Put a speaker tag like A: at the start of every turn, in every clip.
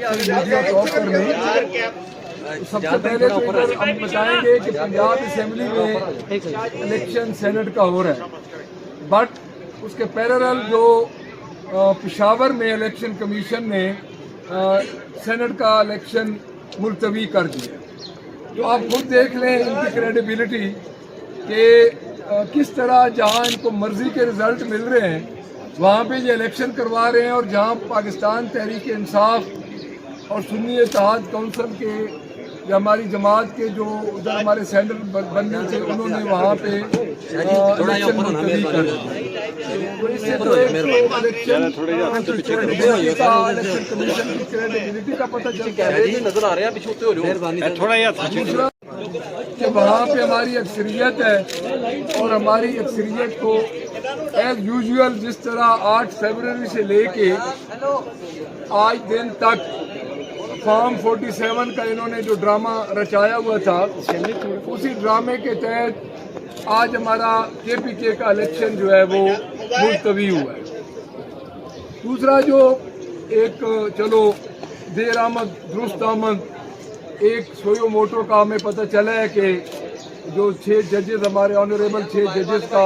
A: Media talk کر رہے ہیں. سب سے پہلے تو ادھر ہم بتائیں گے کہ پنجاب اسمبلی میں الیکشن سینٹ کا ہو رہا ہے، بٹ اس کے پیرالل جو پشاور میں الیکشن کمیشن نے سینٹ کا الیکشن ملتوی کر دیا. تو آپ خود دیکھ لیں ان کی کریڈیبلٹی کہ کس طرح جہاں ان کو مرضی کے رزلٹ مل رہے ہیں وہاں پہ یہ الیکشن کروا رہے ہیں، اور جہاں پاکستان تحریک انصاف اور سنی اتحاد کونسل کے یا ہماری جماعت کے جو ادھر ہمارے سینٹر بننے تھے انہوں نے وہاں پہ الیکشن ملتوی کر دیا. تو اس سے تو الیکشن کمیشن کی کریڈیبلٹی کا پتہ چلتا ہے کہ وہاں پہ ہماری اکثریت ہے، اور ہماری اکثریت کو ایز یوزول جس طرح 8 فروری سے لے کے آج دن تک فارم 47 کا انہوں نے جو ڈرامہ رچایا ہوا تھا اسی ڈرامے کے تحت آج ہمارا KPK کا الیکشن جو ہے وہ ملتوی ہوا ہے. دوسرا جو ایک چلو دیر آمد درست آمد ایک سویو موٹو کا ہمیں پتہ چلا ہے کہ جو 6 ججز ہمارے آنریبل 6 ججز کا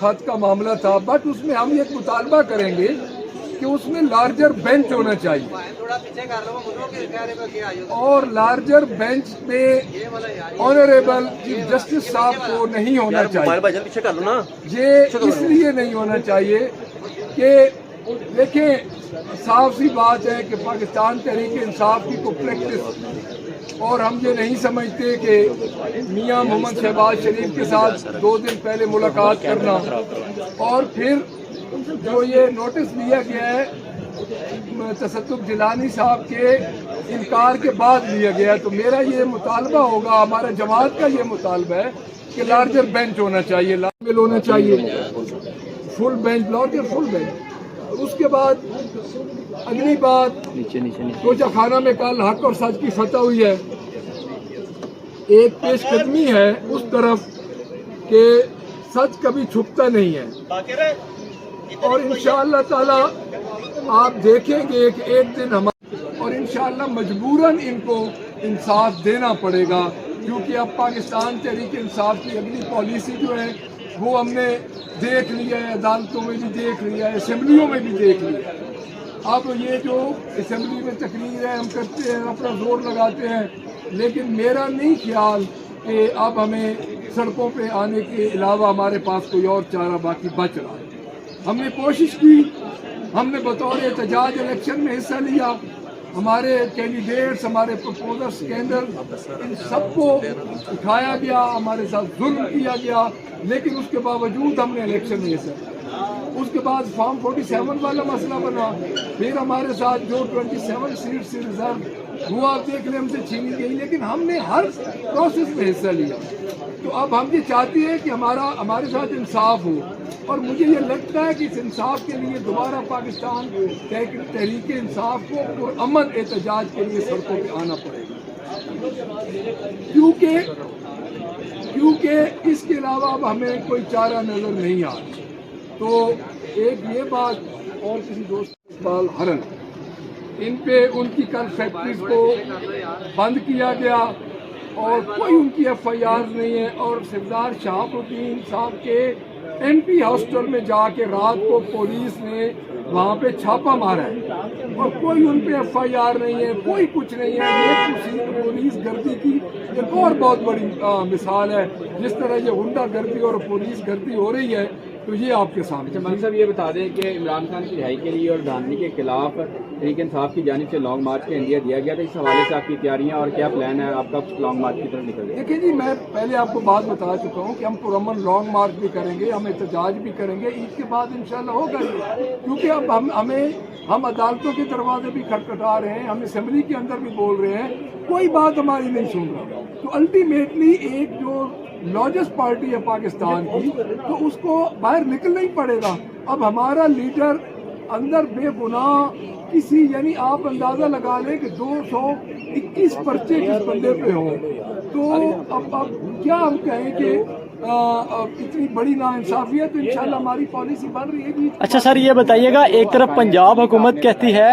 A: خط کا معاملہ تھا، بٹ اس میں ہم ایک مطالبہ کریں گے کہ اس میں لارجر بینچ ہونا چاہیے، اور لارجر بینچ پہ آنریبل چیف جسٹس صاحب کو نہیں ہونا چاہیے. یہ اس لیے نہیں ہونا چاہیے کہ دیکھیں صاف سی بات ہے کہ پاکستان تحریک انصاف کی کو پریکٹس، اور ہم یہ نہیں سمجھتے کہ میاں محمد شہباز شریف کے ساتھ 2 دن پہلے ملاقات کرنا اور پھر جو یہ نوٹس لیا گیا ہے تصدق جیلانی صاحب کے انکار کے بعد لیا گیا ہے. تو میرا یہ مطالبہ ہوگا، ہمارا جماعت کا یہ مطالبہ ہے کہ لارجر بینچ ہونا چاہیے، لارجر ہونا چاہیے، full bench, larger full bench. اس کے بعد اگلی بات کوچہ خانہ میں کل حق اور سچ کی فتح ہوئی ہے. ایک پیش قدمی ہے اس طرف کہ سچ کبھی چھپتا نہیں ہے، اور انشاءاللہ تعالی آپ دیکھیں گے کہ ایک دن اور انشاءاللہ مجبوراً ان کو انصاف دینا پڑے گا، کیونکہ اب پاکستان تحریک انصاف کی اگلی پالیسی جو ہے وہ ہم نے دیکھ لیا ہے، عدالتوں میں بھی دیکھ لیا ہے، اسمبلیوں میں بھی دیکھ لیا ہے. اب یہ جو اسمبلی میں تقریر ہے ہم کرتے ہیں، اپنا زور لگاتے ہیں، لیکن میرا نہیں خیال کہ اب ہمیں سڑکوں پہ آنے کے علاوہ ہمارے پاس کوئی اور چارہ باقی بچ رہا ہے. ہم نے کوشش کی، ہم نے بطور احتجاج الیکشن میں حصہ لیا، ہمارے کینڈیڈیٹس، ہمارے پرپوزرز کے اندر ان سب کو اٹھایا گیا، ہمارے ساتھ ظلم کیا گیا، لیکن اس کے باوجود ہم نے الیکشن میں حصہ لیا. اس کے بعد فارم 47 والا مسئلہ بنا، پھر ہمارے ساتھ جو 27 سیٹ سے ریزرو وہ آپ دیکھ لیں ہم سے چھینی گئی، لیکن ہم نے ہر پروسیس میں حصہ لیا. تو اب ہم یہ چاہتے ہیں کہ ہمارے ساتھ انصاف ہو، اور مجھے یہ لگتا ہے کہ اس انصاف کے لیے دوبارہ پاکستان تحریک انصاف کو پرامن احتجاج کے لیے سڑکوں پہ آنا پڑے گا، کیونکہ اس کے علاوہ اب ہمیں کوئی چارہ نظر نہیں آ رہا. تو ایک یہ بات، اور کسی دوست اقبال ہرن، ان پہ ان کی کل فیکٹریز کو بند کیا گیا اور کوئی ان کی FIR نہیں ہے، اور سردار شہاب الدین صاحب کے MP ہاسٹل میں جا کے رات کو پولیس نے وہاں پہ چھاپا مارا ہے، اور کوئی ان پہ FIR نہیں ہے، کوئی کچھ نہیں ہے. یہ پولیس گردی کی ایک اور بہت بڑی مثال ہے، جس طرح یہ غنڈہ گردی اور پولیس گردی ہو رہی ہے. تو یہ آپ کے سامنے.
B: منصب صاحب یہ بتا دیں کہ عمران خان کی رہائی کے لیے اور دھاندلی کے خلاف تحریک انصاف کی جانب سے لانگ مارچ کا انڈیا دیا گیا تھا، اس حوالے سے آپ کی تیاریاں اور کیا پلان ہے آپ کا لانگ مارچ کی طرف نکل گئے؟
A: دیکھیں جی، میں پہلے آپ کو بات بتا چکا ہوں کہ ہم پرامن لانگ مارچ بھی کریں گے، ہم احتجاج بھی کریں گے. عید کے بعد انشاءاللہ ہوگا یہ، کیونکہ اب ہم عدالتوں کے دروازے بھی کھٹکھٹا رہے ہیں، ہم اسمبلی کے اندر بھی بول رہے ہیں، کوئی بات ہماری نہیں سن رہا. تو الٹیمیٹلی ایک جو لارجسٹ پارٹی ہے پاکستان کی، تو اس کو باہر نکلنا ہی پڑے گا. اب ہمارا لیڈر اندر بے گناہ کسی، یعنی آپ اندازہ لگا لیں کہ 221 پرچے کس بندے پہ ہوں، تو اب کیا ہم کہیں کہ اتنی بڑی ناانصافی ہے. تو انشاءاللہ ہماری پالیسی بن رہی ہے.
C: اچھا سر، یہ بتائیے گا، ایک طرف پنجاب حکومت کہتی ہے